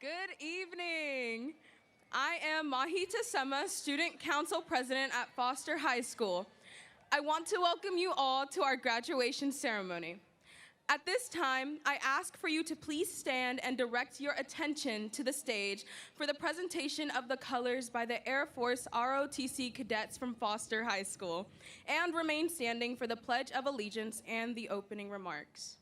Good evening. I am Mahita Sema, Student Council President at Foster High School. I want to welcome you all to our graduation ceremony. At this time, I ask for you to please stand and direct your attention to the stage for the presentation of the colors by the Air Force ROTC cadets from Foster High School, and remain standing for the Pledge of Allegiance and the opening remarks.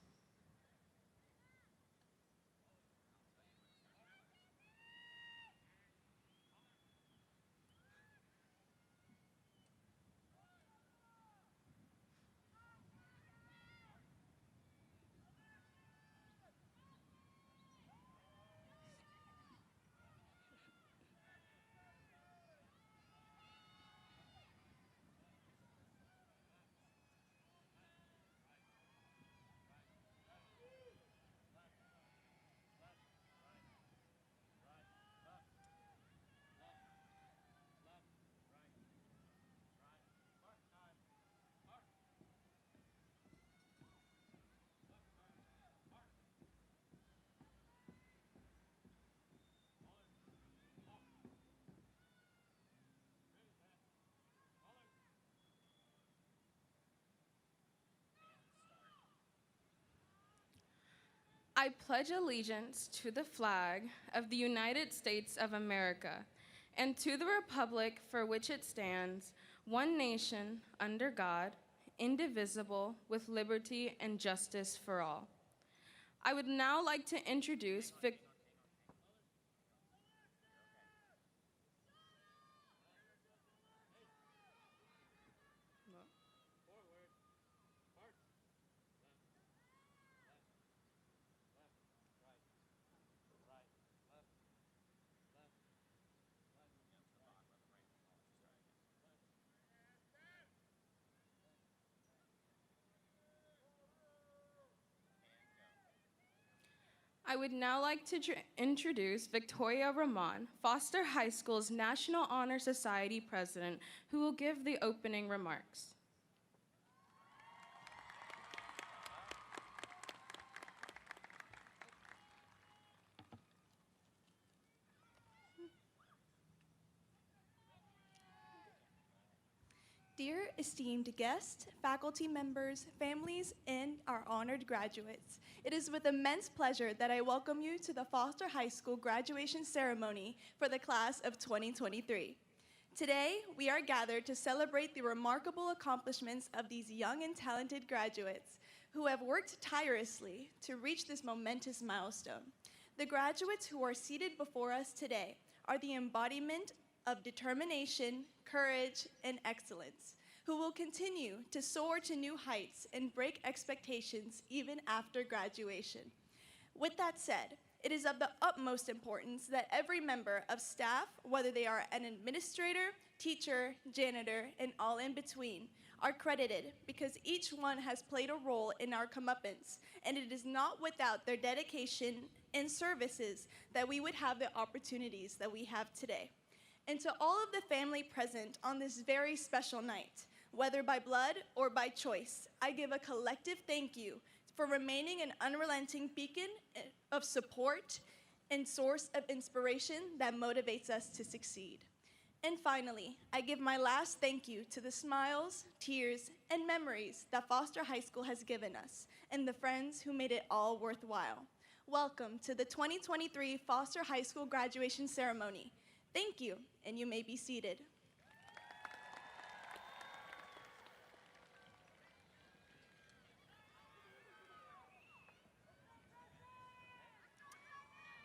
I pledge allegiance to the flag of the United States of America and to the republic for which it stands, one nation, under God, indivisible, with liberty and justice for all. I would now like to introduce I would now like to introduce Victoria Ramon, Foster High School's National Honor Society President, who will give the opening remarks. Dear esteemed guests, faculty members, families, and our honored graduates, it is with immense pleasure that I welcome you to the Foster High School graduation ceremony for the class of 2023. Today, we are gathered to celebrate the remarkable accomplishments of these young and talented graduates who have worked tirelessly to reach this momentous milestone. The graduates who are seated before us today are the embodiment of determination, courage, and excellence, who will continue to soar to new heights and break expectations even after graduation. With that said, it is of the utmost importance that every member of staff, whether they are an administrator, teacher, janitor, and all in between, are credited because each one has played a role in our comeuppance, and it is not without their dedication and services that we would have the opportunities that we have today. And to all of the family present on this very special night, whether by blood or by choice, I give a collective thank you for remaining an unrelenting beacon of support and source of inspiration that motivates us to succeed. And finally, I give my last thank you to the smiles, tears, and memories that Foster High School has given us and the friends who made it all worthwhile. Welcome to the 2023 Foster High School graduation ceremony. Thank you, and you may be seated.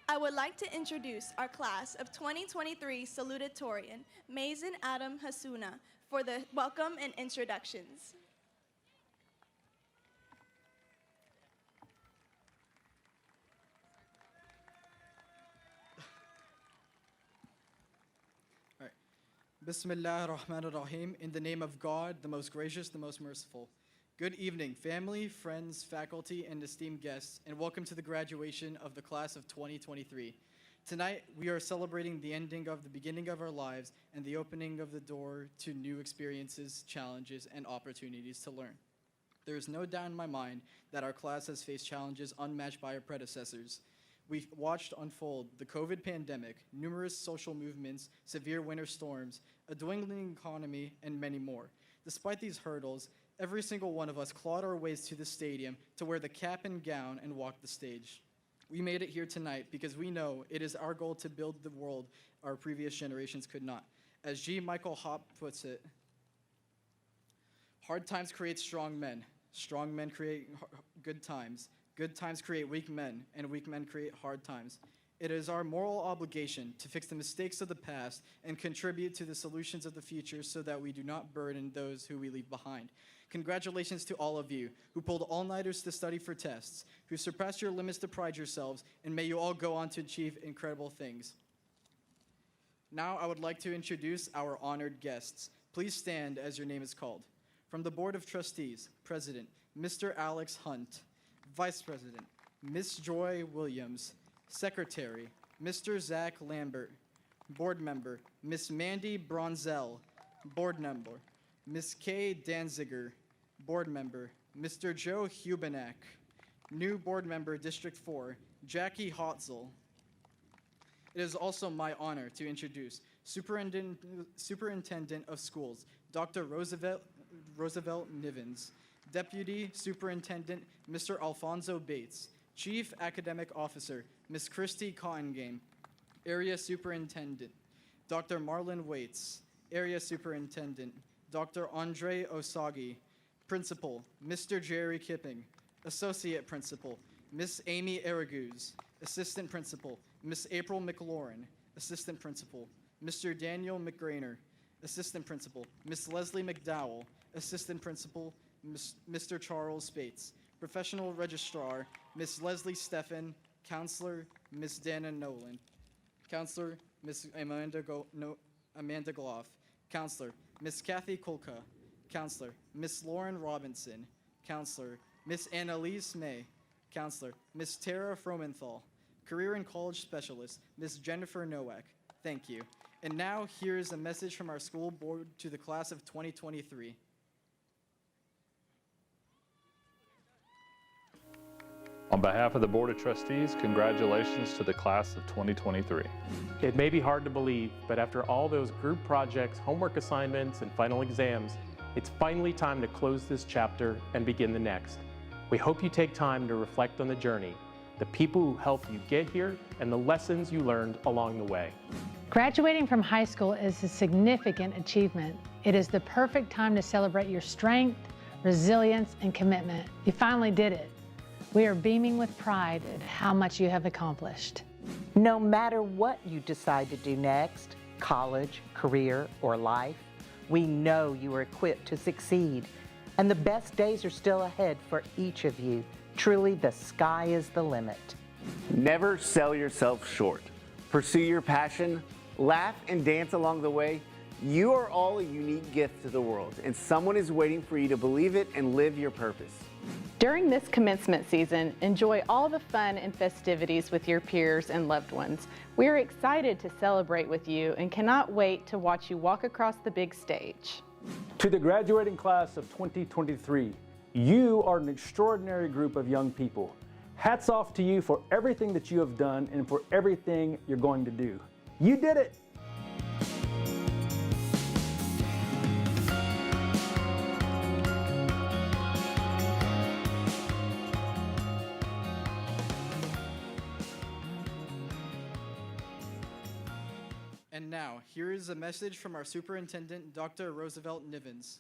I would like to introduce our class of 2023 Salutatorian, Mason Adam Hasuna, for the welcome and introductions. Bismillah ar-Rahman ar-Rahim, in the name of God, the most gracious, the most merciful. Good evening, family, friends, faculty, and esteemed guests, and welcome to the graduation of the class of 2023. Tonight, we are celebrating the ending of the beginning of our lives and the opening of the door to new experiences, challenges, and opportunities to learn. There is no doubt in my mind that our class has faced challenges unmatched by our predecessors. We've watched unfold the COVID pandemic, numerous social movements, severe winter storms, a dwindling economy, and many more. Despite these hurdles, every single one of us clawed our ways to the stadium to wear the cap and gown and walk the stage. We made it here tonight because we know it is our goal to build the world our previous generations could not. As G. Michael Hopp puts it, hard times create strong men create good times create weak men, and weak men create hard times. It is our moral obligation to fix the mistakes of the past and contribute to the solutions of the future so that we do not burden those who we leave behind. Congratulations to all of you who pulled all-nighters to study for tests, who surpassed your limits to pride yourselves, and may you all go on to achieve incredible things. Now I would like to introduce our honored guests. Please stand as your name is called. From the Board of Trustees, President, Mr. Alex Hunt. Vice President, Ms. Joy Williams. Secretary, Mr. Zach Lambert. Board Member, Ms. Mandy Bronzell. Board Member, Ms. Kay Danziger. Board Member, Mr. Joe Hubenak. New Board Member, District 4, Jackie Hotzel. It is also my honor to introduce Superintendent of Schools, Dr. Roosevelt Nivens, Deputy Superintendent, Mr. Alfonso Bates, Chief Academic Officer, Ms. Christy Cottengame, Area Superintendent, Dr. Marlon Waits, Area Superintendent, Dr. Andre Osagi, Principal, Mr. Jerry Kipping, Associate Principal, Ms. Amy Araguz, Assistant Principal, Ms. April McLaurin, Assistant Principal, Mr. Daniel McGrainer, Assistant Principal, Ms. Leslie McDowell, Assistant Principal, Mr. Charles Spates, Professional Registrar, Ms. Leslie Steffen, Counselor, Ms. Dana Nolan, Counselor, Ms. Amanda Gloff, Counselor, Ms. Kathy Kulka, Counselor, Ms. Lauren Robinson, Counselor, Ms. Annalise May, Counselor, Ms. Tara Fromenthal, Career and College Specialist, Ms. Jennifer Nowak. Thank you. And now here's a message from our school board to the class of 2023. On behalf of the Board of Trustees, congratulations to the class of 2023. It may be hard to believe, but after all those group projects, homework assignments, and final exams, it's finally time to close this chapter and begin the next. We hope you take time to reflect on the journey, the people who helped you get here, and the lessons you learned along the way. Graduating from high school is a significant achievement. It is the perfect time to celebrate your strength, resilience, and commitment. You finally did it. We are beaming with pride at how much you have accomplished. No matter what you decide to do next, college, career, or life, we know you are equipped to succeed. And the best days are still ahead for each of you. Truly, the sky is the limit. Never sell yourself short. Pursue your passion, laugh and dance along the way. You are all a unique gift to the world, and someone is waiting for you to believe it and live your purpose. During this commencement season, enjoy all the fun and festivities with your peers and loved ones. We are excited to celebrate with you and cannot wait to watch you walk across the big stage. To the graduating class of 2023, you are an extraordinary group of young people. Hats off to you for everything that you have done and for everything you're going to do. You did it! And now, here is a message from our superintendent, Dr. Roosevelt Nivens.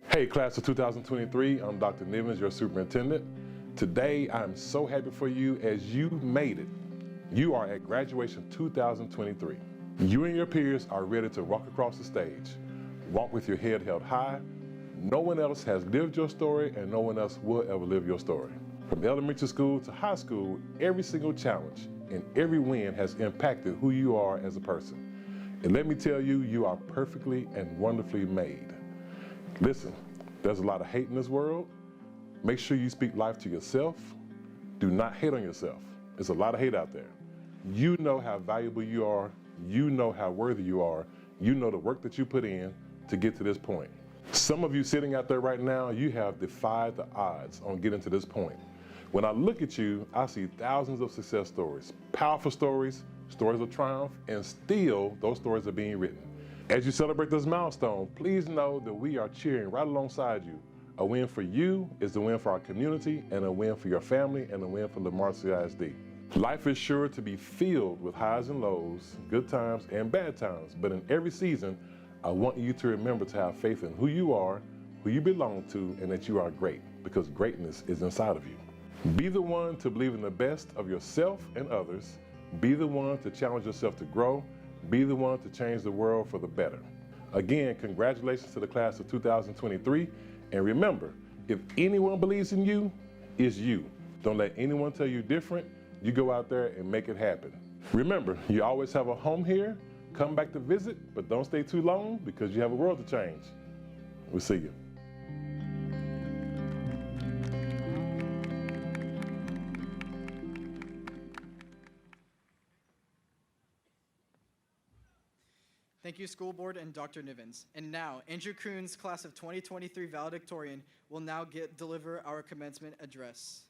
Hey, class of 2023, I'm Dr. Nivens, your superintendent. Today, I'm so happy for you as you made it. You are at graduation 2023. You and your peers are ready to walk across the stage. Walk with your head held high. No one else has lived your story and no one else will ever live your story. From elementary school to high school, every single challenge and every win has impacted who you are as a person. And let me tell you, you are perfectly and wonderfully made. Listen, there's a lot of hate in this world, Make sure you speak life to yourself. Do not hate on yourself. There's a lot of hate out there. You know how valuable you are. You know how worthy you are. You know the work that you put in to get to this point. Some of you sitting out there right now, you have defied the odds on getting to this point. When I look at you, I see thousands of success stories, powerful stories, stories of triumph, and still those stories are being written. As you celebrate this milestone, please know that we are cheering right alongside you. A win for you is a win for our community, and a win for your family, and a win for Lamar CISD. Life is sure to be filled with highs and lows, good times and bad times, but in every season, I want you to remember to have faith in who you are, who you belong to, and that you are great, because greatness is inside of you. Be the one to believe in the best of yourself and others. Be the one to challenge yourself to grow. Be the one to change the world for the better. Again, congratulations to the class of 2023. And remember, if anyone believes in you, it's you. Don't let anyone tell you different. You go out there and make it happen. Remember, you always have a home here. Come back to visit, but don't stay too long because you have a world to change. We'll see you. Thank you, School Board and Dr. Nivens. And now, Andrew Coons, class of 2023 valedictorian, will now deliver our commencement address.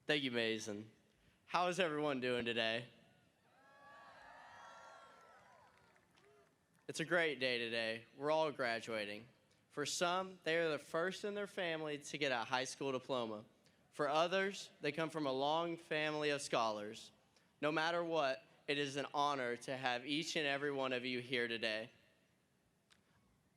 Thank you, Mason. How is everyone doing today? It's a great day today. We're all graduating. For some, they are the first in their family to get a high school diploma. For others, they come from a long family of scholars. No matter what, it is an honor to have each and every one of you here today.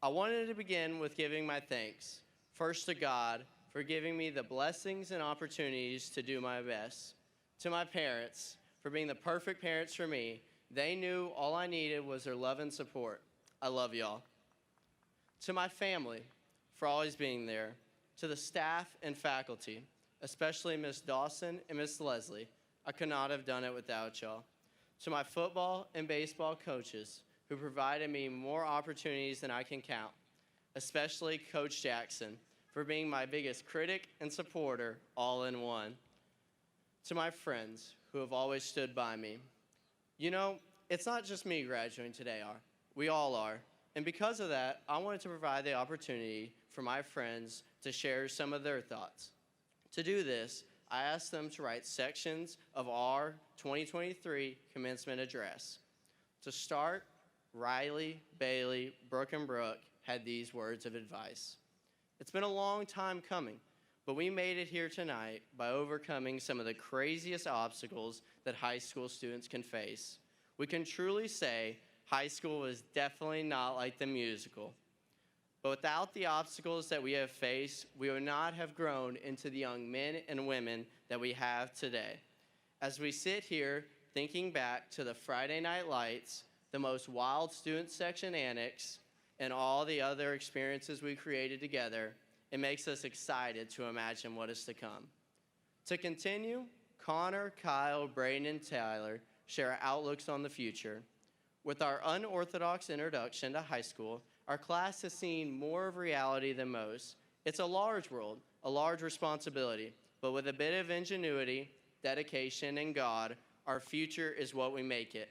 I wanted to begin with giving my thanks, first to God, for giving me the blessings and opportunities to do my best. To my parents, for being the perfect parents for me. They knew all I needed was their love and support. I love y'all. To my family, for always being there. To the staff and faculty, especially Miss Dawson and Miss Leslie. I could not have done it without y'all. To my football and baseball coaches, who provided me more opportunities than I can count, especially Coach Jackson, for being my biggest critic and supporter all in one. To my friends who have always stood by me. You know, it's not just me graduating today, we all are. And because of that, I wanted to provide the opportunity for my friends to share some of their thoughts. To do this, I asked them to write sections of our 2023 commencement address. To start, Riley, Bailey, Brooke, and Brooke had these words of advice. It's been a long time coming, but we made it here tonight by overcoming some of the craziest obstacles that high school students can face. We can truly say high school is definitely not like the musical. But without the obstacles that we have faced, we would not have grown into the young men and women that we have today. As we sit here thinking back to the Friday Night Lights, the most wild student section annex, and all the other experiences we created together, it makes us excited to imagine what is to come. To continue, Connor, Kyle, Braden, and Tyler share our outlooks on the future. With our unorthodox introduction to high school, our class has seen more of reality than most. It's a large world, a large responsibility, but with a bit of ingenuity, dedication, and God, our future is what we make it.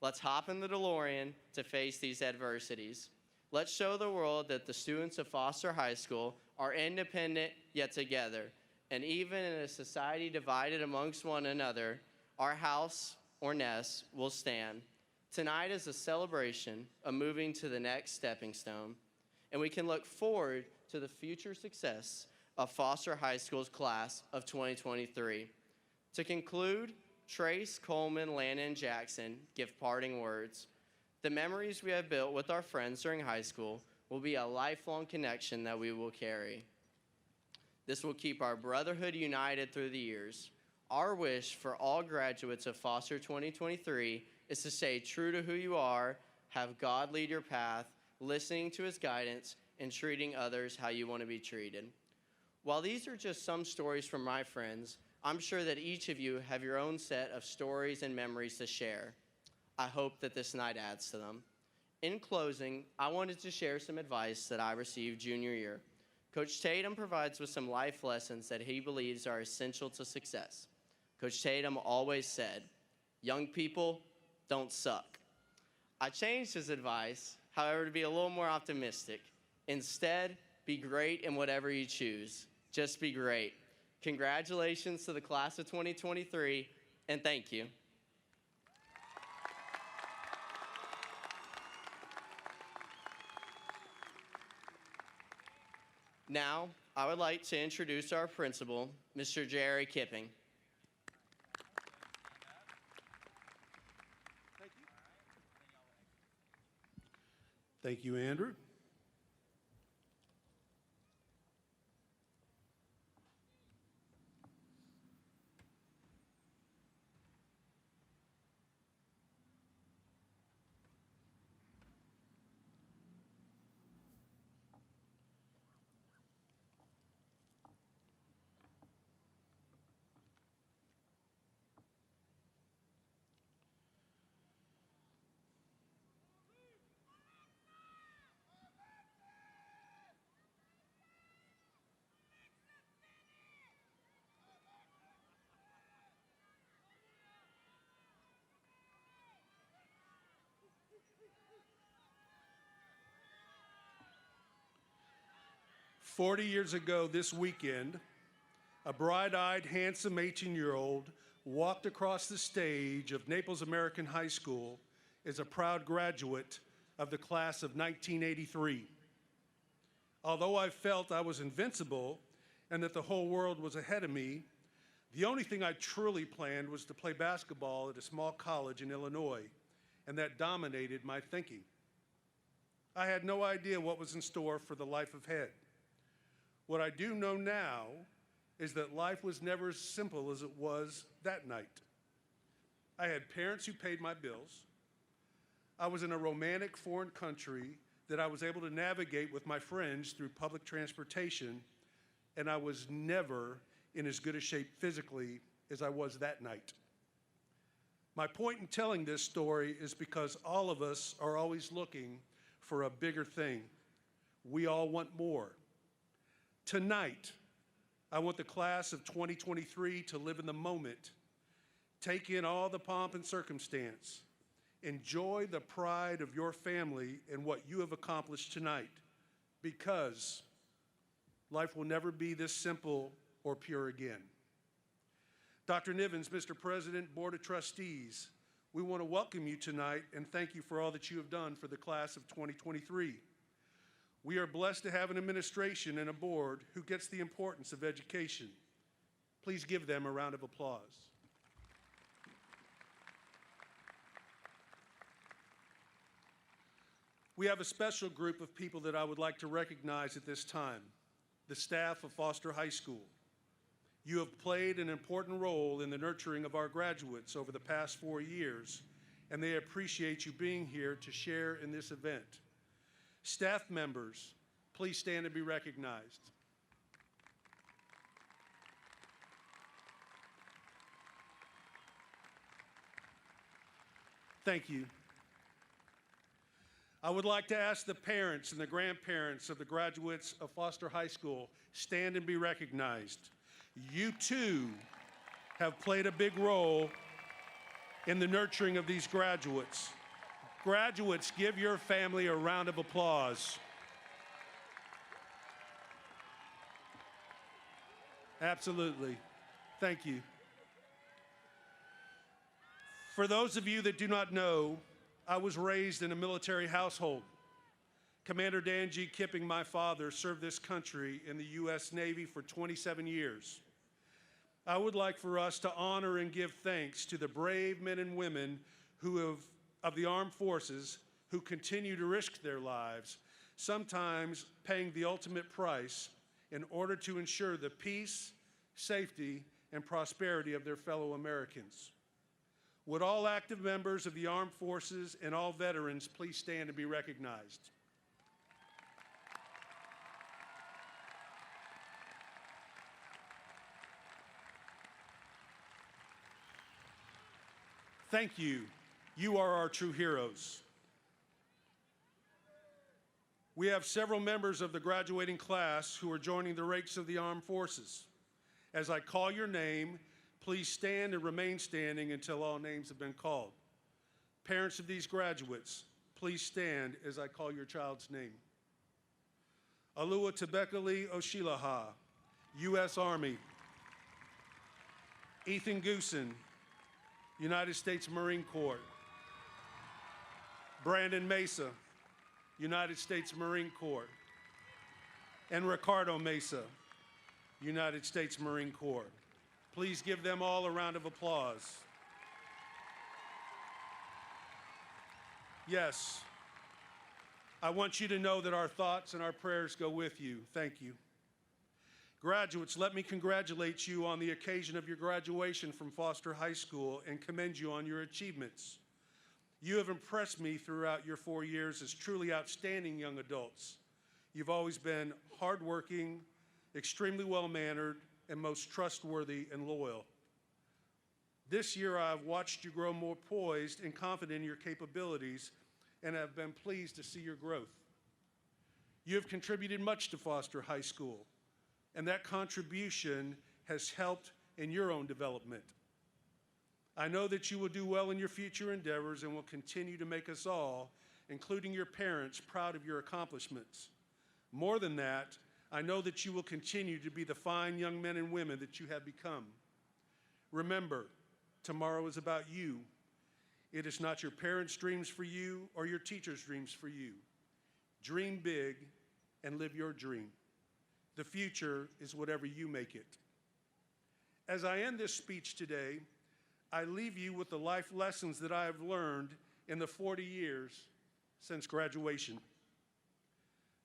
Let's hop in the DeLorean to face these adversities. Let's show the world that the students of Foster High School are independent yet together. And even in a society divided amongst one another, our house or nest will stand. Tonight is a celebration of moving to the next stepping stone. And we can look forward to the future success of Foster High School's class of 2023. To conclude, Trace, Coleman, Landon, and Jackson give parting words. The memories we have built with our friends during high school will be a lifelong connection that we will carry. This will keep our brotherhood united through the years. Our wish for all graduates of Foster 2023 is to stay true to who you are, have God lead your path, listening to his guidance, and treating others how you want to be treated. While these are just some stories from my friends, I'm sure that each of you have your own set of stories and memories to share. I hope that this night adds to them. In closing, I wanted to share some advice that I received junior year. Coach Tatum provides with some life lessons that he believes are essential to success. Coach Tatum always said, young people don't suck. I changed his advice, however, to be a little more optimistic. Instead, be great in whatever you choose. Just be great. Congratulations to the class of 2023, and thank you. Now, I would like to introduce our principal, Mr. Jerry Kipping. Thank you, Andrew. "40 years ago this weekend, a bright-eyed, handsome 18-year-old walked across the stage of Naples American High School as a proud graduate of the class of 1983. Although I felt I was invincible and that the whole world was ahead of me, the only thing I truly planned was to play basketball at a small college in Illinois, and that dominated my thinking. I had no idea what was in store for the life ahead. What I do know now is that life was never as simple as it was that night. I had parents who paid my bills. I was in a romantic foreign country that I was able to navigate with my friends through public transportation, and I was never in as good a shape physically as I was that night. My point in telling this story is because all of us are always looking for a bigger thing. We all want more. Tonight, I want the class of 2023 to live in the moment, take in all the pomp and circumstance, enjoy the pride of your family and what you have accomplished tonight, because life will never be this simple or pure again. Dr. Nivens, Mr. President, Board of Trustees, we want to welcome you tonight and thank you for all that you have done for the class of 2023. We are blessed to have an administration and a board who gets the importance of education. Please give them a round of applause. We have a special group of people that I would like to recognize at this time, the staff of Foster High School. You have played an important role in the nurturing of our graduates over the past 4 years, and they appreciate you being here to share in this event. Staff members, please stand and be recognized. Thank you. I would like to ask the parents and the grandparents of the graduates of Foster High School, stand and be recognized. You too have played a big role in the nurturing of these graduates. Graduates, give your family a round of applause. Absolutely. Thank you. For those of you that do not know, I was raised in a military household. Commander Dan G. Kipping, my father, served this country in the U.S. Navy for 27 years. I would like for us to honor and give thanks to the brave men and women of the armed forces who continue to risk their lives, sometimes paying the ultimate price in order to ensure the peace, safety, and prosperity of their fellow Americans. Would all active members of the armed forces and all veterans please stand and be recognized? Thank you. You are our true heroes. We have several members of the graduating class who are joining the ranks of the armed forces. As I call your name, please stand and remain standing until all names have been called. Parents of these graduates, please stand as I call your child's name. Alua Tebekali Oshilaha, U.S. Army. Ethan Goosen, United States Marine Corps. Brandon Mesa, United States Marine Corps. And Ricardo Mesa, United States Marine Corps. Please give them all a round of applause. Yes, I want you to know that our thoughts and our prayers go with you. Thank you. Graduates, let me congratulate you on the occasion of your graduation from Foster High School and commend you on your achievements. You have impressed me throughout your 4 years as truly outstanding young adults. You've always been hardworking, extremely well-mannered, and most trustworthy and loyal. This year, I have watched you grow more poised and confident in your capabilities and have been pleased to see your growth. You have contributed much to Foster High School, and that contribution has helped in your own development. I know that you will do well in your future endeavors and will continue to make us all, including your parents, proud of your accomplishments. More than that, I know that you will continue to be the fine young men and women that you have become. Remember, tomorrow is about you. It is not your parents' dreams for you or your teachers' dreams for you. Dream big and live your dream. The future is whatever you make it. As I end this speech today, I leave you with the life lessons that I have learned in the 40 years since graduation.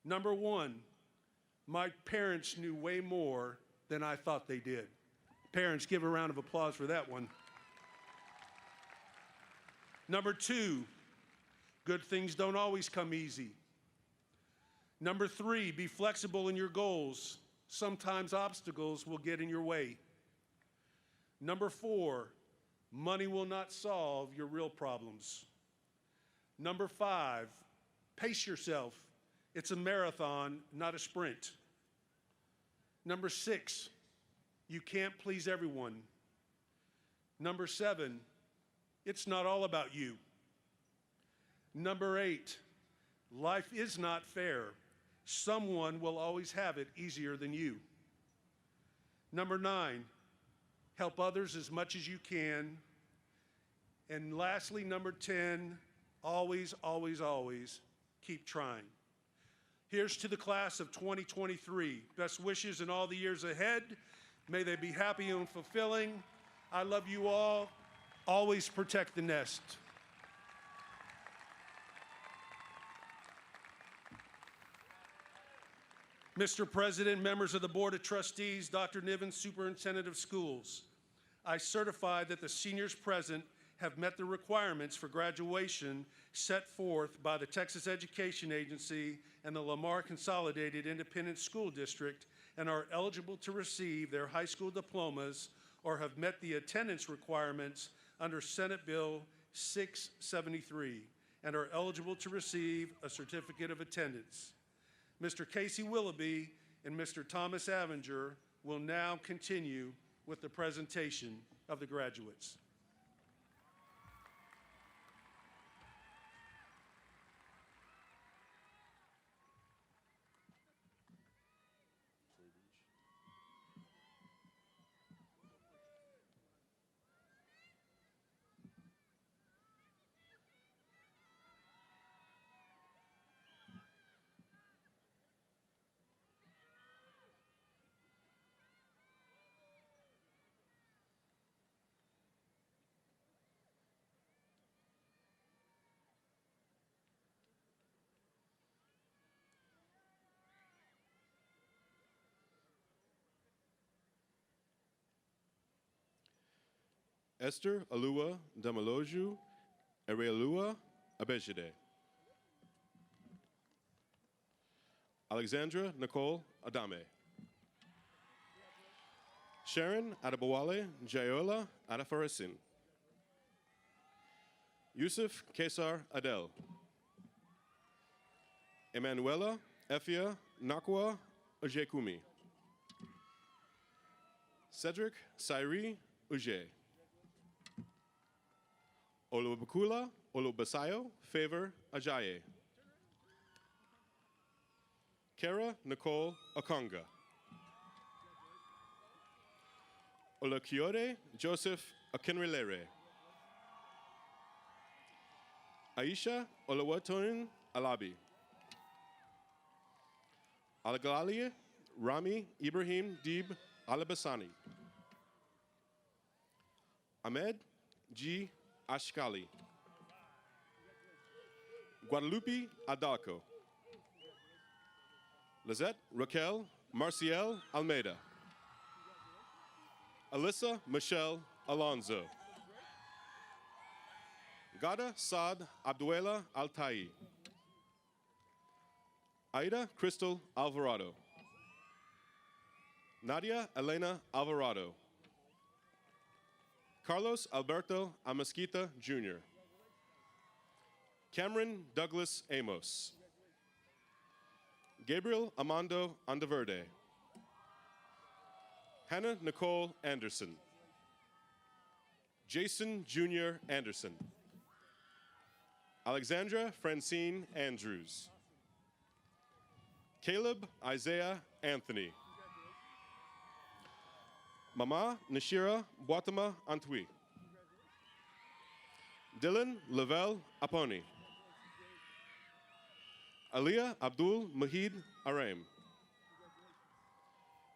Number one, my parents knew way more than I thought they did. Parents, give a round of applause for that one. Number two, good things don't always come easy. Number three, be flexible in your goals. Sometimes obstacles will get in your way. Number four, money will not solve your real problems. Number five, pace yourself. It's a marathon, not a sprint. Number six, you can't please everyone. Number seven, it's not all about you. Number eight, life is not fair. Someone will always have it easier than you. Number nine, help others as much as you can. And lastly, number 10, always, always, always keep trying. Here's to the class of 2023. Best wishes in all the years ahead. May they be happy and fulfilling. I love you all. Always protect the nest. Mr. President, members of the Board of Trustees, Dr. Niven, Superintendent of Schools, I certify that the seniors present have met the requirements for graduation set forth by the Texas Education Agency and the Lamar Consolidated Independent School District and are eligible to receive their high school diplomas or have met the attendance requirements under Senate Bill 673 and are eligible to receive a certificate of attendance. Mr. Casey Willoughby and Mr. Thomas Avenger will now continue with the presentation of the graduates. Esther Alua Damaloju Erealua Abejide. Alexandra Nicole Adame. Sharon Adebowale Jayola Adafarasin. Yusuf Kesar Adel. Emanuela Efia Nakwa Ojekumi. Cedric Sairi Uje. Olubakula Olubasayo Favor Ajaye. Kara Nicole Akonga. Olakiore Joseph Akinrelere. Aisha Olawatonin Alabi. Alagalalie Rami Ibrahim Deeb Alabasani. Ahmed G. Ashkali. Guadalupe Adalco. Lizette Raquel Marciel Almeida. Alyssa Michelle Alonzo. Gada Saad Abduela Altai. Aida Crystal Alvarado. Nadia Elena Alvarado. Carlos Alberto Amasquita Jr. Cameron Douglas Amos. Gabriel Amando Andaverde. Hannah Nicole Anderson. Jason Jr. Anderson. Alexandra Francine Andrews. Caleb Isaiah Anthony. Mama Nashira Boatama Antwi. Dylan Lavelle Aponi. Aliyah Abdul Mahid Araim.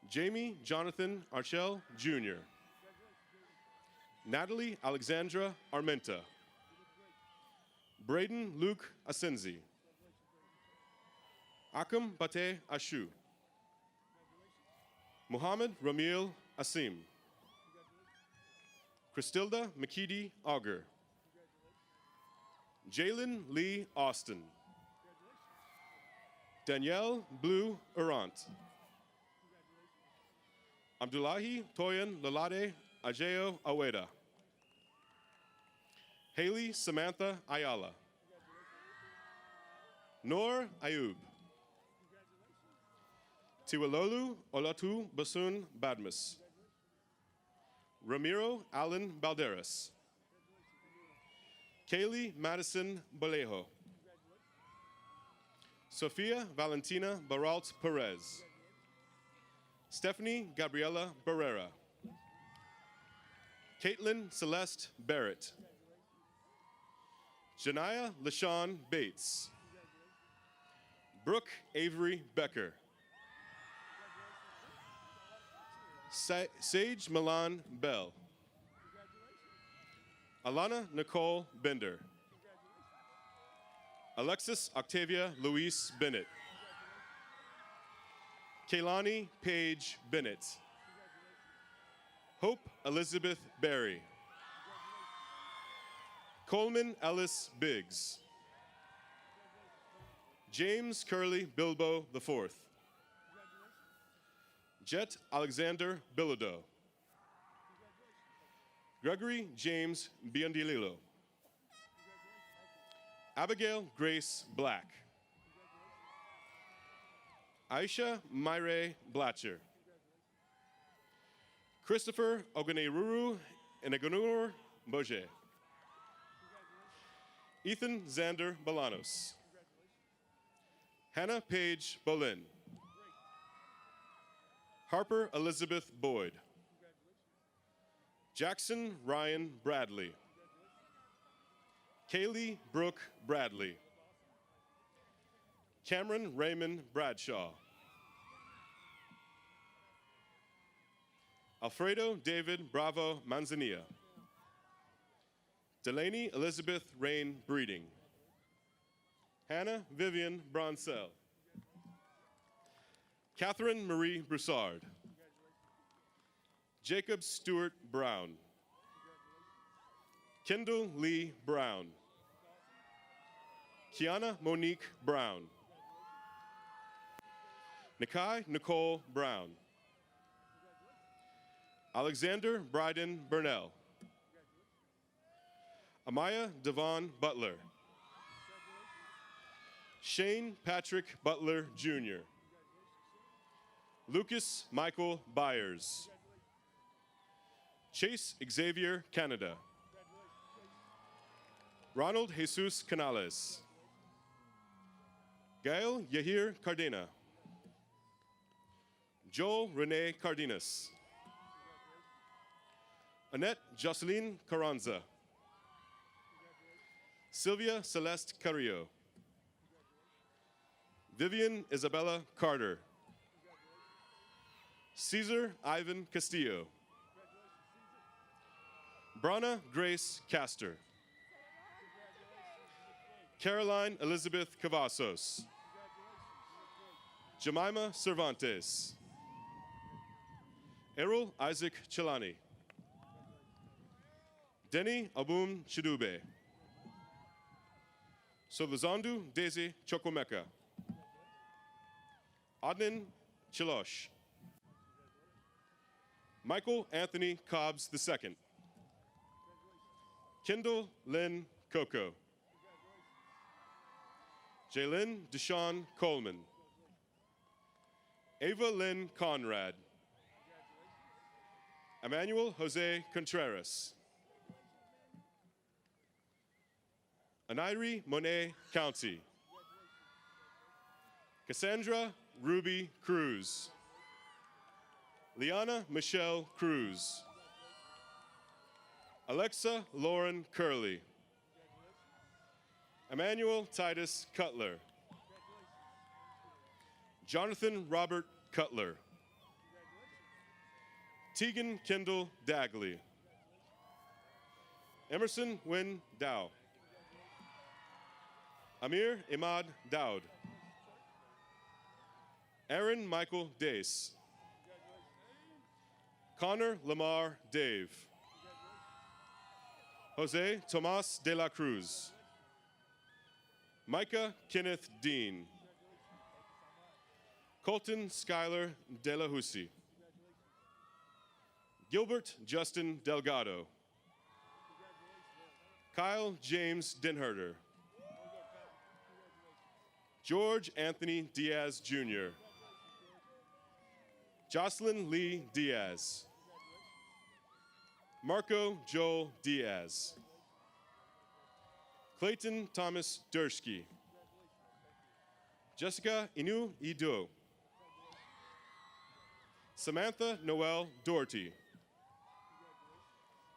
Jamie Jonathan Archel Jr. Natalie Alexandra Armenta. Braden Luke Asenzi. Akam Bate Ashu. Muhammad Ramil Asim. Christilda Makidi Auger. Jalen Lee Austin. Danielle Blue Urant. Abdullahi Toyan Lalade Ajeo Aweda. Haley Samantha Ayala. Noor Ayub. Tiwalolu Olatu Basun Badmus. Ramiro Allen Balderas. Kaylee Madison Bolejo. Sofia Valentina Baralt Perez. Stephanie Gabriela Barrera. Caitlin Celeste Barrett. Janaya LaShawn Bates. Brooke Avery Becker. Sage Milan Bell. Alana Nicole Bender. Alexis Octavia Luis Bennett. Kaylani Paige Bennett. Hope Elizabeth Berry. Coleman Ellis Biggs. James Curley Bilbo IV. Jet Alexander Bilodeau. Gregory James Biondililo. Abigail Grace Black. Aisha Myre Blatcher. Christopher Oganeruru Enegunur Boje. Ethan Xander Bolanos. Hannah Paige Bolin. Harper Elizabeth Boyd. Jackson Ryan Bradley. Kaylee Brooke Bradley. Cameron Raymond Bradshaw. Alfredo David Bravo Manzanilla. Delaney Elizabeth Rain Breeding. Hannah Vivian Bronsell. Catherine Marie Broussard. Jacob Stewart Brown. Kendall Lee Brown. Kiana Monique Brown. Nikai Nicole Brown. Alexander Bryden Burnell. Amaya Devon Butler. Shane Patrick Butler, Jr. Lucas Michael Byers. Chase Xavier Canada. Ronald Jesus Canales. Gael Yahir Cardena. Joel Rene Cardenas. Annette Jocelyn Carranza. Sylvia Celeste Carrillo. Vivian Isabella Carter. Cesar Ivan Castillo. Brana Grace Castor. Caroline Elizabeth Cavazos. Jemima Cervantes. Errol Isaac Chelani. Denny Abum Chidube. Soluzandu Daisy Chokomeka. Adnan Chilosh. Michael Anthony Cobbs II. Kendall Lynn Coco. Jaylyn Deshawn Coleman. Ava Lynn Conrad. Emmanuel Jose Contreras. Anairi Monet County. Cassandra Ruby Cruz. Liana Michelle Cruz. Alexa Lauren Curley. Emmanuel Titus Cutler. Jonathan Robert Cutler. Tegan Kendall Dagley. Emerson Wynn Dow. Amir Imad Dowd. Aaron Michael Dace. Connor Lamar Dave. Jose Tomas de la Cruz. Micah Kenneth Dean. Colton Skylar De La Hussey. Gilbert Justin Delgado. Kyle James Denherter. George Anthony Diaz Jr. Jocelyn Lee Diaz. Marco Joel Diaz. Clayton Thomas Dursky. Jessica Inu Ido. Samantha Noel Doherty.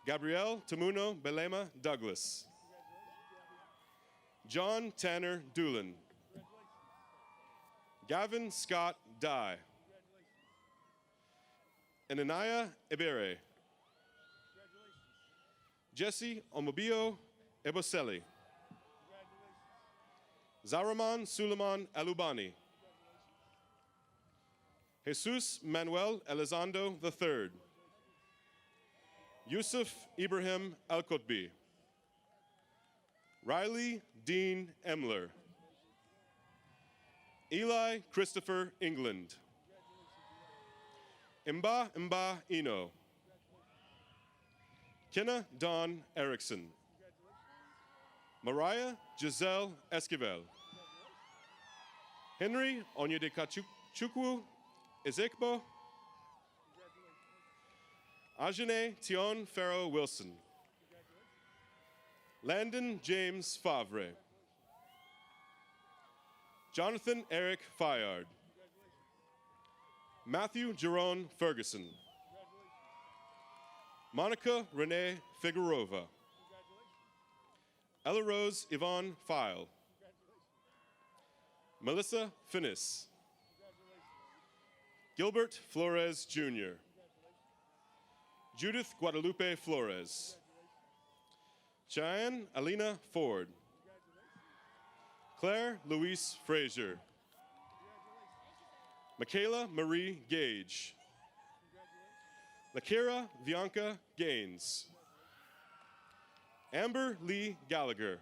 Gabrielle Tamuno Belema Douglas. John Tanner Doolin. Gavin Scott Dye. Anania Ebere. Jesse Omobio Eboselli. Zaraman Suleiman Alubani. Jesus Manuel Elizondo III. Yusuf Ibrahim Al-Kotbi. Riley Dean Emler. Eli Christopher England. Mba Ino. Kenna Dawn Erickson. Mariah Giselle Esquivel. Henry Onyedekachukwu Ezekbo. Ajane Tion Farrow Wilson. Landon James Favre. Jonathan Eric Fayard. Matthew Jerome Ferguson. Monica Renee Figueroa. Ella Rose Yvonne File. Melissa Finnis. Gilbert Flores Jr. Judith Guadalupe Flores. Cheyenne Alina Ford. Claire Louise Frazier. Michaela Marie Gage. Lakira Bianca Gaines. Amber Lee Gallagher.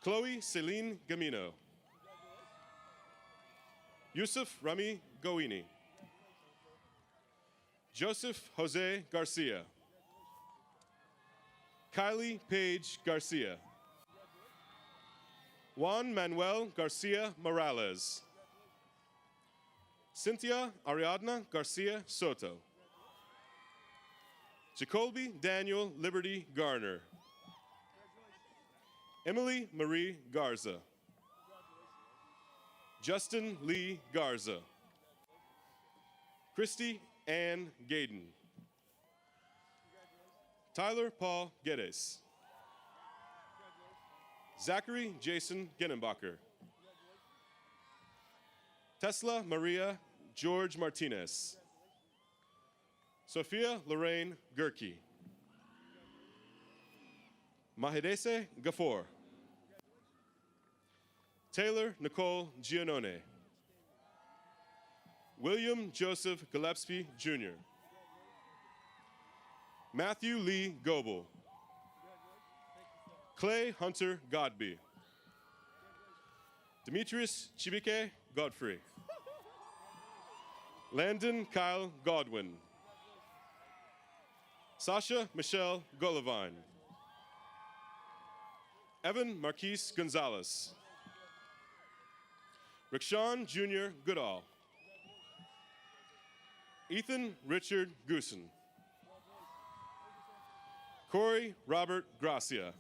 Chloe Celine Gamino. Yusuf Rami Goini. Joseph Jose Garcia. Kylie Paige Garcia. Juan Manuel Garcia Morales. Cynthia Ariadna Garcia Soto. Jacoby Daniel Liberty Garner. Emily Marie Garza. Justin Lee Garza. Christy Ann Gaden. Tyler Paul Geddes. Zachary Jason Genenbacher. Tesla Maria George Martinez. Sophia Lorraine Gerke. Mahedese Gafour. Taylor Nicole Giannone. William Joseph Gillespie Jr. Matthew Lee Goebel. Clay Hunter Godby. Demetrius Chibike Godfrey. Landon Kyle Godwin. Sasha Michelle Golovine. Evan Marquise Gonzalez. Rickshawn Jr. Goodall. Ethan Richard Goosen. Corey Robert Gracia.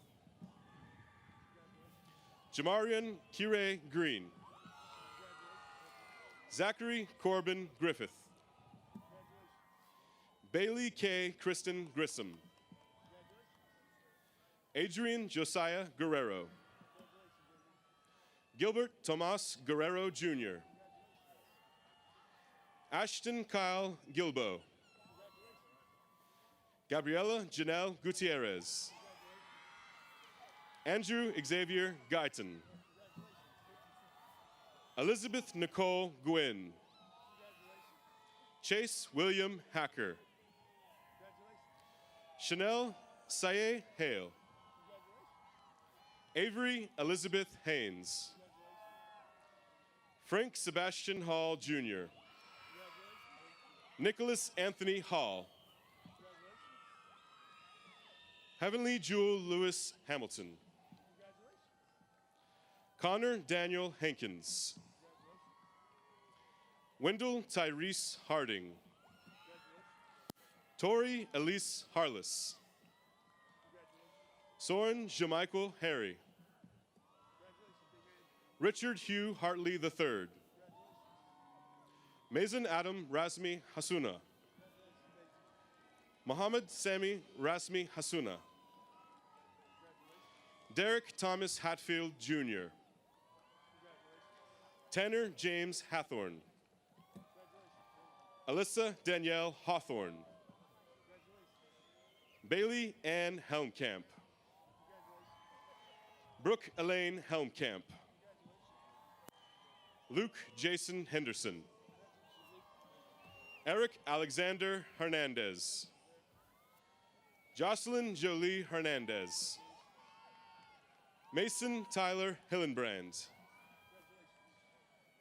Jamarian Kire Green. Zachary Corbin Griffith. Bailey K. Kristen Grissom. Adrian Josiah Guerrero. Gilbert Tomas Guerrero Jr. Ashton Kyle Gilbo. Gabriela Janelle Gutierrez. Andrew Xavier Guyton. Elizabeth Nicole Gwynn. Chase William Hacker. Chanel Saye Hale. Avery Elizabeth Haynes. Frank Sebastian Hall Jr. Nicholas Anthony Hall. Heavenly Jewel Lewis Hamilton. Connor Daniel Hankins. Wendell Tyrese Harding. Tori Elise Harless. Soren Jamichael Harry. Richard Hugh Hartley III. Mason Adam Rasmi Hasuna. Muhammad Sami Rasmi Hasuna. Derek Thomas Hatfield Jr. Tanner James Hathorn. Alyssa Danielle Hawthorne. Bailey Ann Helmkamp. Brooke Elaine Helmkamp. Luke Jason Henderson. Eric Alexander Hernandez. Jocelyn Jolie Hernandez. Mason Tyler Hillenbrand.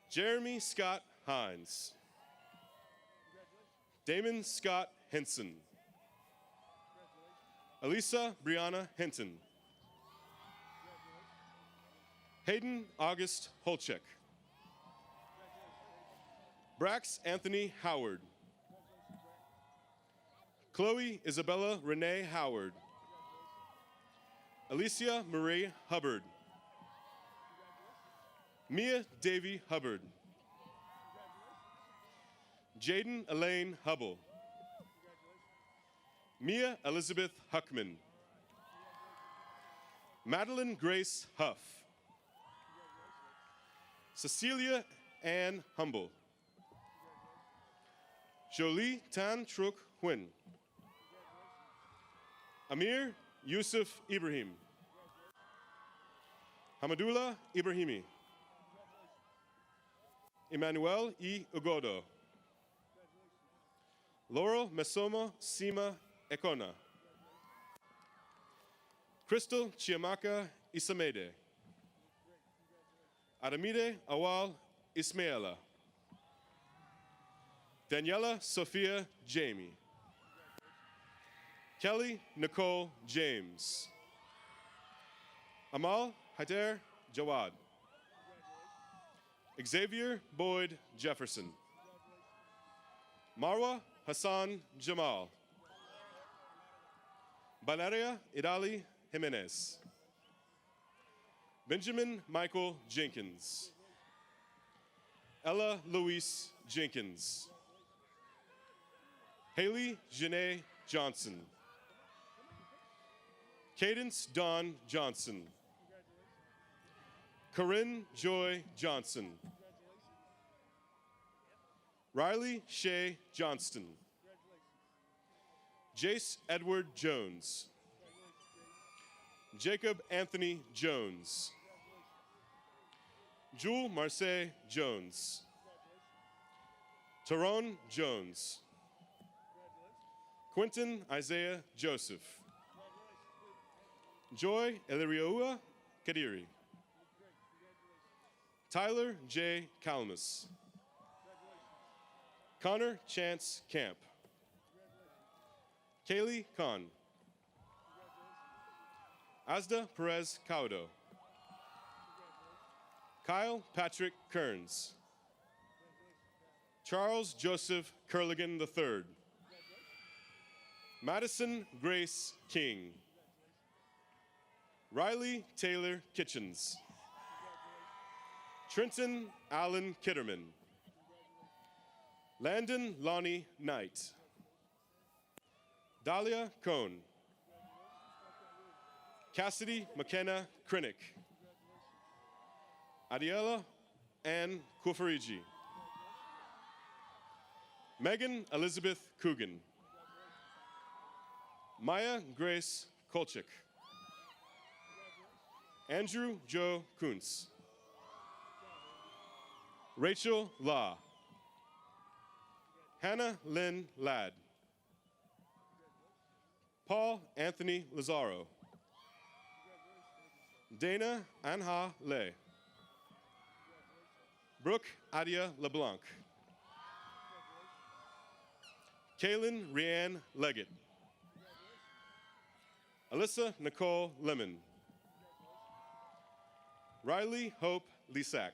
Jeremy Scott Hines. Damon Scott Henson. Elisa Brianna Hinton. Hayden August Holchek. Brax Anthony Howard. Chloe Isabella Renee Howard. Alicia Marie Hubbard. Mia Davy Hubbard. Jaden Elaine Hubble. Mia Elizabeth Huckman. Madeline Grace Huff. Cecilia Ann Humble. Jolie Tan Truk Huynh. Amir Yusuf Ibrahim. Hamadullah Ibrahimi. Emmanuel E. Ugodo. Laurel Mesoma Sima Ekona. Crystal Chiamaka Isamede. Aramide Awal Ismaela. Daniela Sophia Jamie. Kelly Nicole James. Amal Haider Jawad. Xavier Boyd Jefferson. Marwa Hassan Jamal. Valeria Idali Jimenez. Benjamin Michael Jenkins. Ella Louise Jenkins. Haley Janae Johnson. Cadence Dawn Johnson. Corinne Joy Johnson. Riley Shea Johnston. Jace Edward Jones. Jacob Anthony Jones. Jewel Marseille Jones. Tyrone Jones. Quentin Isaiah Joseph. Joy Elirioua Kadiri. Tyler J. Kalmus. Connor Chance Camp. Kaylee Kahn. Asda Perez Caudo. Kyle Patrick Kearns. Charles Joseph Curligan III. Madison Grace King. Riley Taylor Kitchens. Trenton Allen Kitterman. Landon Lonnie Knight. Dahlia Cohn. Cassidy McKenna Krennick. Adiela Ann Kufariji. Megan Elizabeth Coogan. Maya Grace Kolchik. Andrew Joe Kuntz. Rachel Law. Hannah Lynn Ladd. Paul Anthony Lazaro. Dana Anha Le. Brooke Adia LeBlanc. Kaylin Rianne Leggett. Alyssa Nicole Lemon. Riley Hope Lisak.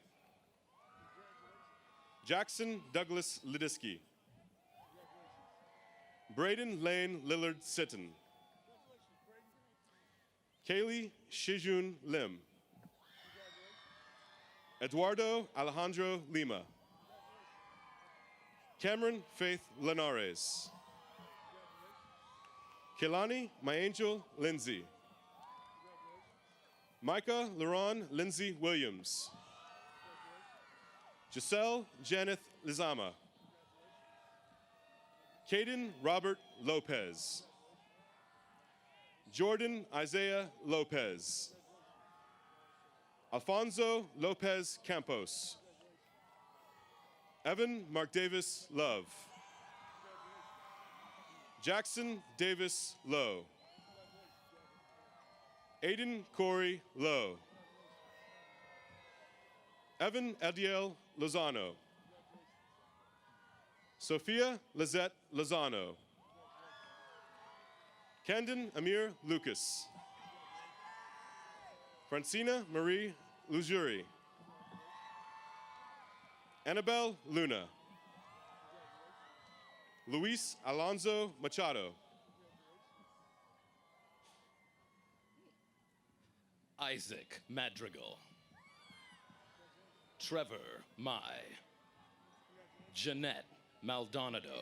Jackson Douglas Lidiski. Braden Lane Lillard Sitton. Kaylee Shijun Lim. Eduardo Alejandro Lima. Cameron Faith Linares. Kelani My Angel Lindsay. Micah Laron Lindsay Williams. Giselle Janeth Lizama. Caden Robert Lopez. Jordan Isaiah Lopez. Alfonso Lopez Campos. Evan Mark Davis Love. Jackson Davis Lowe. Aiden Corey Lowe. Evan Ediel Lozano. Sophia Lizette Lozano. Camden Amir Lucas. Francina Marie Luzuri. Annabelle Luna. Luis Alonso Machado. Isaac Madrigal. Trevor Mai. Jeanette Maldonado.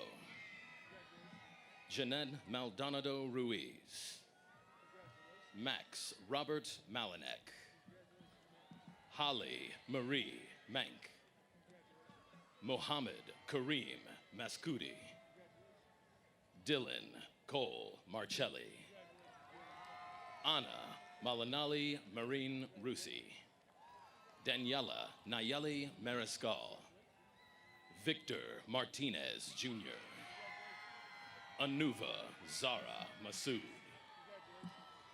Jeanette Maldonado Ruiz. Max Robert Malinek. Holly Marie Mank. Mohammed Kareem Mascudi. Dylan Cole Marcelli. Anna Malinali Marine Rusi. Daniela Nayeli Mariscal. Victor Martinez Jr. Anuva Zara Masood.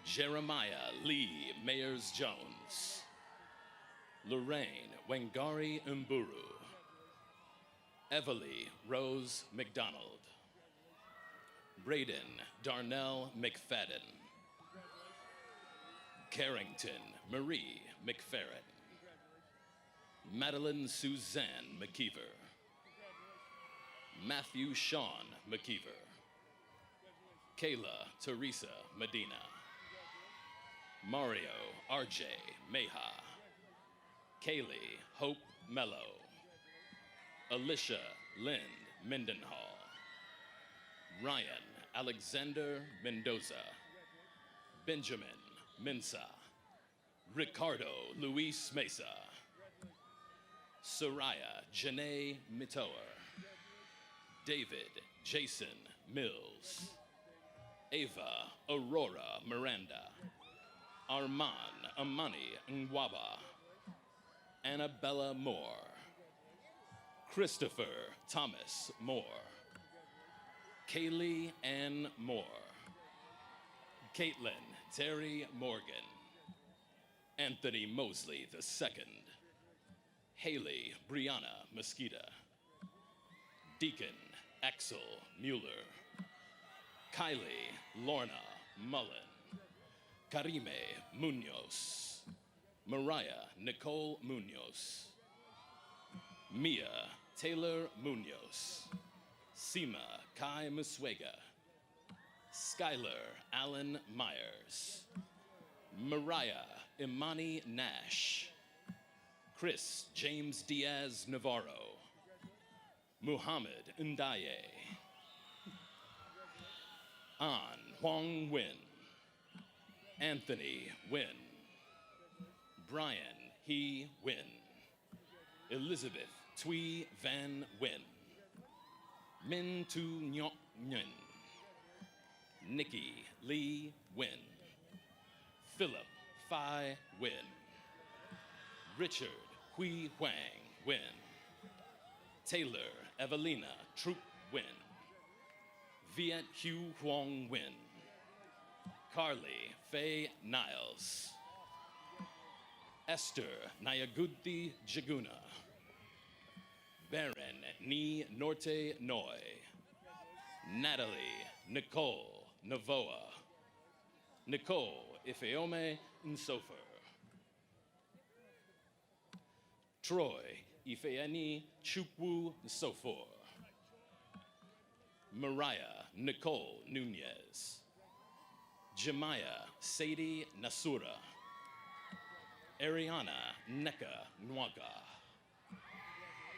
Jeremiah Lee Mayers Jones. Lorraine Wengari Mburu. Everly Rose McDonald. Braden Darnell McFadden. Carrington Marie McFerrin. Madeline Suzanne McKeever. Matthew Sean McKeever. Kayla Teresa Medina. Mario RJ Meha. Kaylee Hope Mello. Alicia Lind Mendenhall. Ryan Alexander Mendoza. Benjamin Mensa. Ricardo Luis Mesa. Soraya Janae Mitower. David Jason Mills. Ava Aurora Miranda. Arman Amani Nwaba. Annabella Moore. Christopher Thomas Moore. Kaylee Ann Moore. Caitlin Terry Morgan. Anthony Mosley II. Haley Brianna Mosquita. Deacon Axel Mueller. Kylie Lorna Mullen. Karime Munoz. Mariah Nicole Munoz. Mia Taylor Munoz. Sima Kai Muswega. Skylar Allen Myers. Mariah Imani Nash. Chris James Diaz Navarro. Muhammad Ndaye. An Huang Nguyen. Anthony Nguyen. Brian He Nguyen. Elizabeth Thuy Van Nguyen. Min Tu Nyok Nguyen. Nikki Lee Nguyen. Philip Phi Nguyen. Richard Hui Huang Nguyen. Taylor Evelina Troop Nguyen. Viet Hugh Huang Nguyen. Carly Faye Niles. Esther Nyaguthi Jaguna. Baron Ni Norte Noi. Natalie Nicole Navoa. Nicole Ifeome Nsofer. Troy Ifeani Chukwu Nsofor. Mariah Nicole Nunez. Jemiah Sadie Nasura. Ariana Neka Nwaga.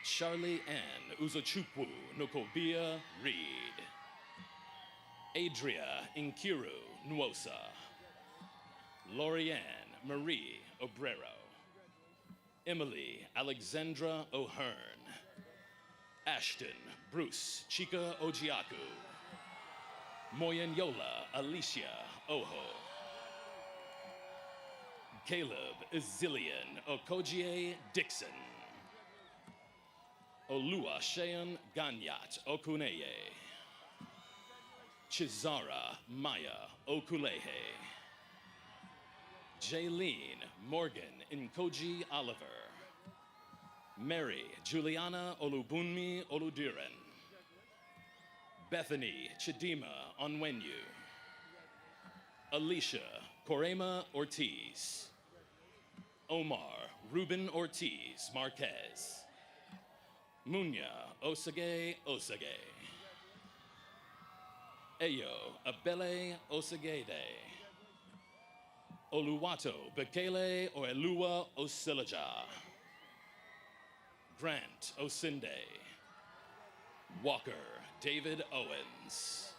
Charlie Ann Uzochukwu Nokobia Reed. Adria Inkiru Nwosa. Lorianne Marie Obrero. Emily Alexandra O'Hearn. Ashton Bruce Chika Ojiaku. Moyanyola Alicia Oho. Caleb Izillian Okojie Dixon. Olua Shean Ganyat Okuneye. Chizara Maya Okulehe. Jaylene Morgan Nkoji Oliver. Mary Juliana Olubunmi Oludiran. Bethany Chidima Onwenyu. Alicia Corema Ortiz. Omar Ruben Ortiz Marquez. Munya Osage Osage. Eyo Abele Osagede. Oluwato Bekele Oelua Osilaja. Grant Osinde. Walker David Owens.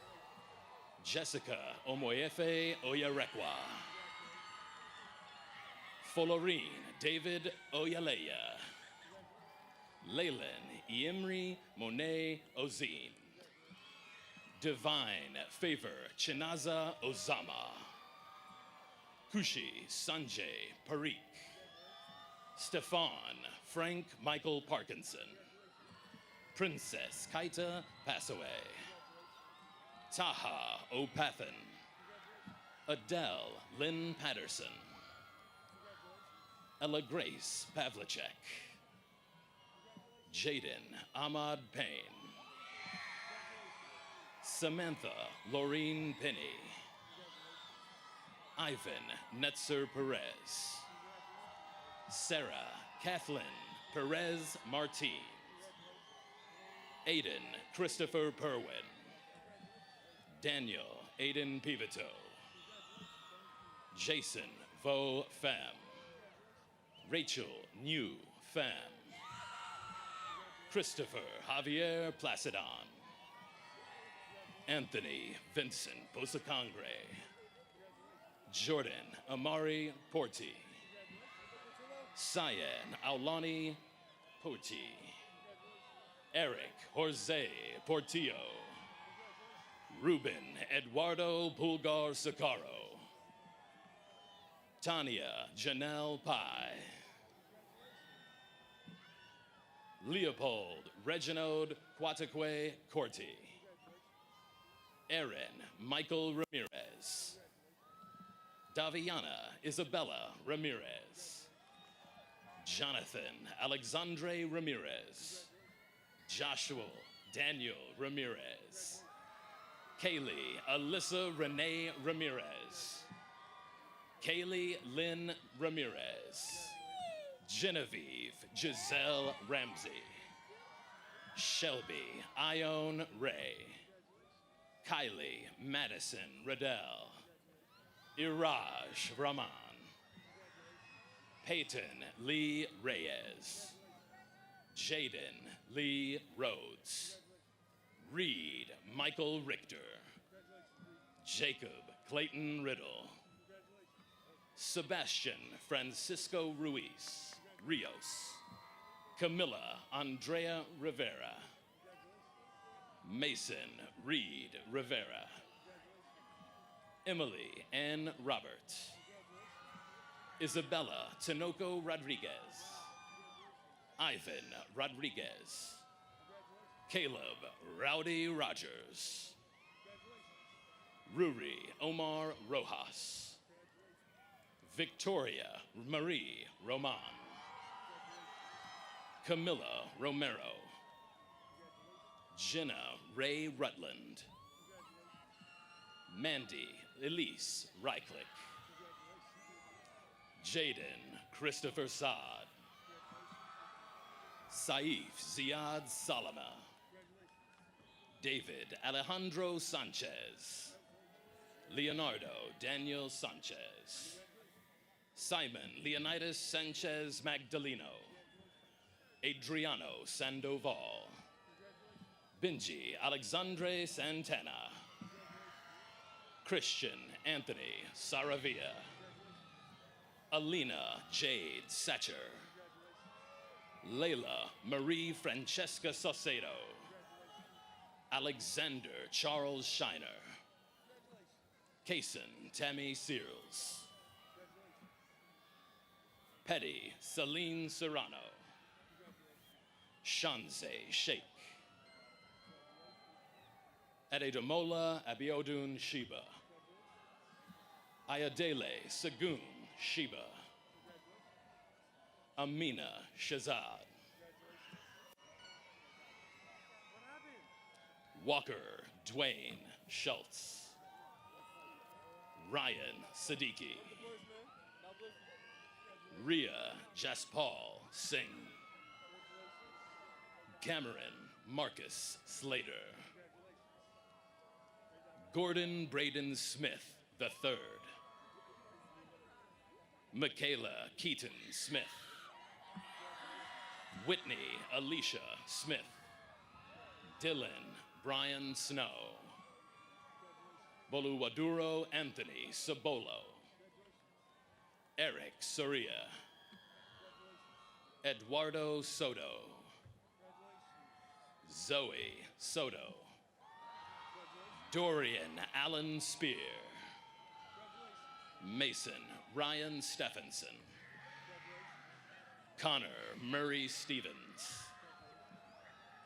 Jessica Omoyefe Oyarekwa. Folorine David Oyaleya. Leyland Iemri Monet Ozine. Divine Favor Chinaza Ozama. Kushi Sanjay Parikh. Stefan Frank Michael Parkinson. Princess Kaita Passaway. Taha Opathan. Adele Lynn Patterson. Ella Grace Pavlicek. Jaden Ahmad Payne. Samantha Laureen Penny, Ivan Netzer Perez, Sarah Kathleen Perez Martin, Aiden Christopher Perwin, Daniel Aiden Pivito, Jason Vo Pham, Rachel New Pham, Christopher Javier Placidon, Anthony Vincent Posacangre, Jordan Amari Porti, Cyan Aulani Porti, Eric Jose Portillo, Ruben Eduardo Pulgar Sacaro, Tanya Janelle Pai, Leopold Reginald Quataque Corti, Aaron Michael Ramirez, Daviana Isabella Ramirez, Jonathan Alexandre Ramirez, Joshua Daniel Ramirez, Kaylee Alyssa Renee Ramirez, Kaylee Lynn Ramirez, Genevieve Giselle Ramsey, Shelby Ione Ray, Kylie Madison Riddell, Iraj Rahman, Peyton Lee Reyes, Jaden Lee Rhodes, Reed Michael Richter, Jacob Clayton Riddle, Sebastian Francisco Ruiz, Rios, Camilla Andrea Rivera, Mason Reed Rivera, Emily Ann Robert, Isabella Tinoco Rodriguez, Ivan Rodriguez, Caleb Rowdy Rogers, Ruri Omar Rojas, Victoria Marie Roman, Camilla Romero, Jenna Ray Rutland, Mandy Elise Reichlich, Jaden Christopher Saad, Saif Ziad Salama, David Alejandro Sanchez, Leonardo Daniel Sanchez, Simon Leonidas Sanchez Magdaleno, Adriano Sandoval, Benji Alexandre Santana, Christian Anthony Saravia, Alina Jade Satcher, Layla Marie Francesca Saucedo, Alexander Charles Shiner, Kaysen Tammy Searles, Petty Celine Serrano, Shanze Sheikh, Adedamola Abiodun Sheba, Ayadele Sagun Sheba, Amina Shazad, Walker Dwayne Schultz, Ryan Siddiqui, Ria Jaspal Singh, Cameron Marcus Slater, Gordon Braden Smith III, Michaela Keaton Smith, Whitney Alicia Smith, Dylan Brian Snow, Boluwaduro Anthony Sabolo, Eric Soria, Eduardo Soto, Zoe Soto, Dorian Allen Spear, Mason Ryan Stephenson, Connor Murray Stevens,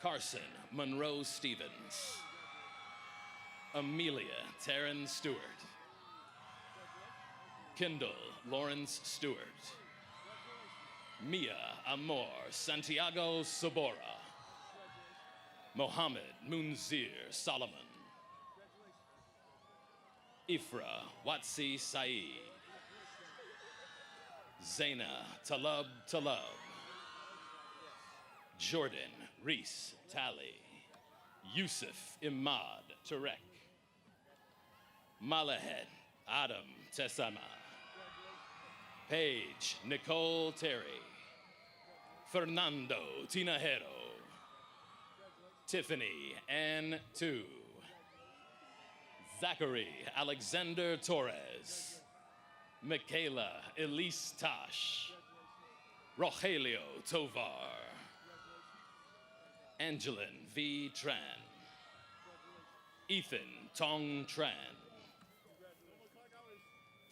Carson Monroe Stevens, Amelia Taryn Stewart, Kendall Lawrence Stewart, Mia Amor Santiago Sobora, Mohammed Munzir Solomon, Ifra Watsi Saeed, Zaina Talab Talab, Jordan Reese Talley, Yusuf Imad Tarek, Malahed Adam Tessama, Paige Nicole Terry, Fernando Tinajero, Tiffany Ann Tu, Zachary Alexander Torres, Michaela Elise Tash, Rogelio Tovar, Angelin V. Tran, Ethan Tong Tran,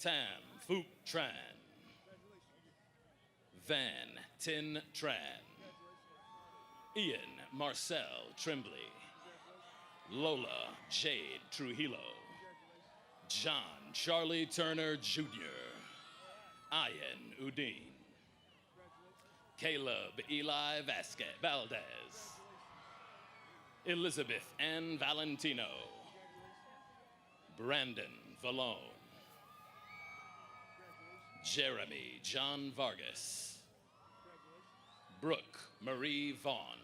Tam Phuc Tran, Van Tin Tran, Ian Marcel Tremblay, Lola Jade Trujillo, John Charlie Turner Jr., Ian Udine, Caleb Eli Vasquez Valdez, Elizabeth Ann Valentino, Brandon Vallone, Jeremy John Vargas, Brooke Marie Vaughn,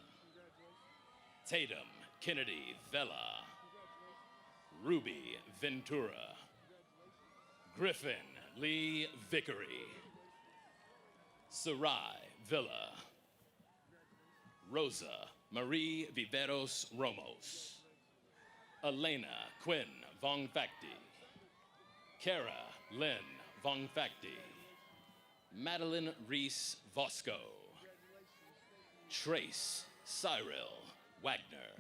Tatum Kennedy Vela, Ruby Ventura, Griffin Lee Vickery, Sarai Villa, Rosa Marie Viveros Ramos, Elena Quinn Vongfacti, Kara Lynn Vongfacti, Madeline Reese Vosco, Trace Cyril Wagner,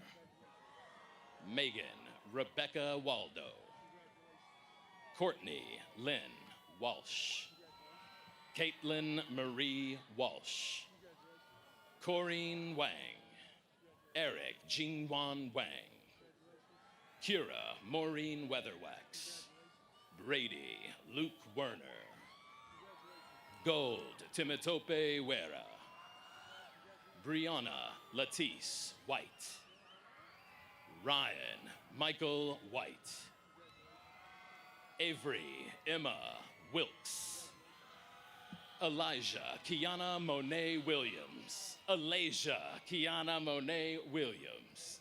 Megan Rebecca Waldo, Courtney Lynn Walsh, Caitlin Marie Walsh, Corrine Wang, Eric Jingwan Wang, Kira Maureen Weatherwax, Brady Luke Werner, Gold Timitope Wera, Brianna Latisse White, Ryan Michael White, Avery Emma Wilkes, Elijah Kiana Monet Williams, Alasia Kiana Monet Williams,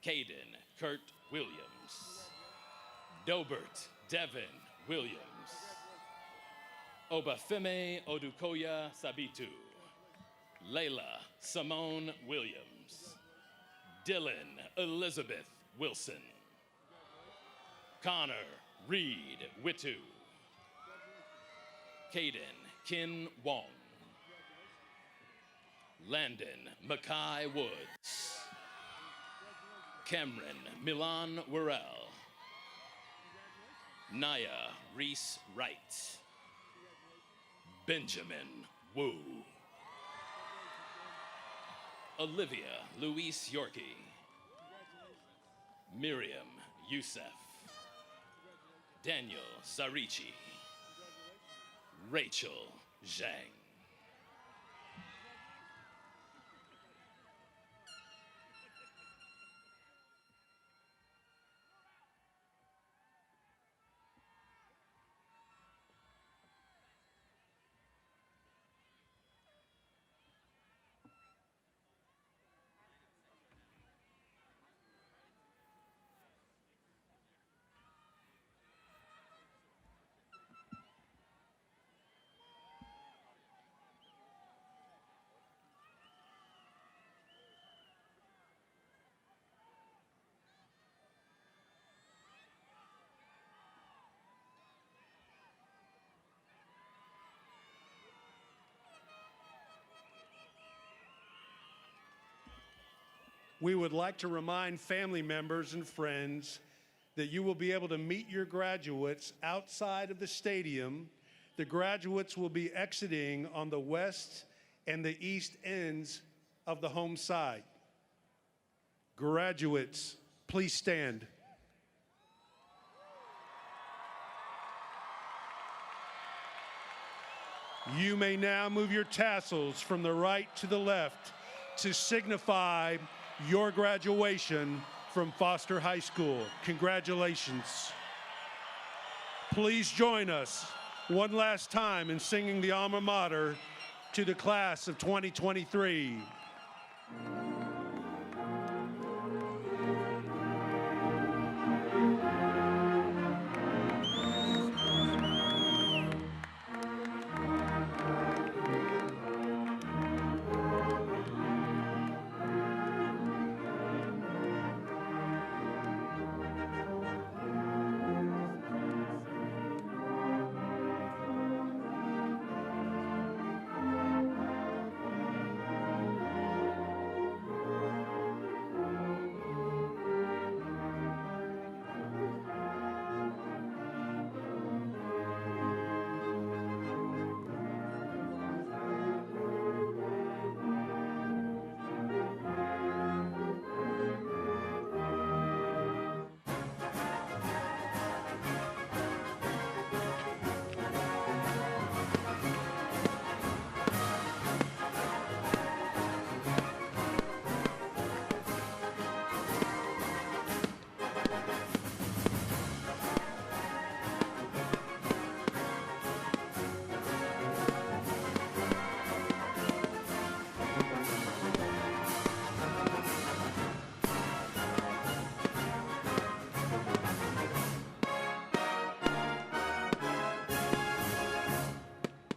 Caden Kurt Williams, Dobert Devin Williams, Obafemi Odukoya Sabitu, Layla Simone Williams, Dylan Elizabeth Wilson, Connor Reed Witu, Caden Kin Wong, Landon Mackay Woods, Cameron Milan Worrell, Naya Reese Wright, Benjamin Wu, Olivia Louise Yorkie, Miriam Youssef, Daniel Sarici, Rachel Zhang. We would like to remind family members and friends that you will be able to meet your graduates outside of the stadium. The graduates will be exiting on the west and the east ends of the home side. Graduates, please stand. You may now move your tassels from the right to the left to signify your graduation from Foster High School. Congratulations. please join us one last time in singing the alma mater to the class of 2023.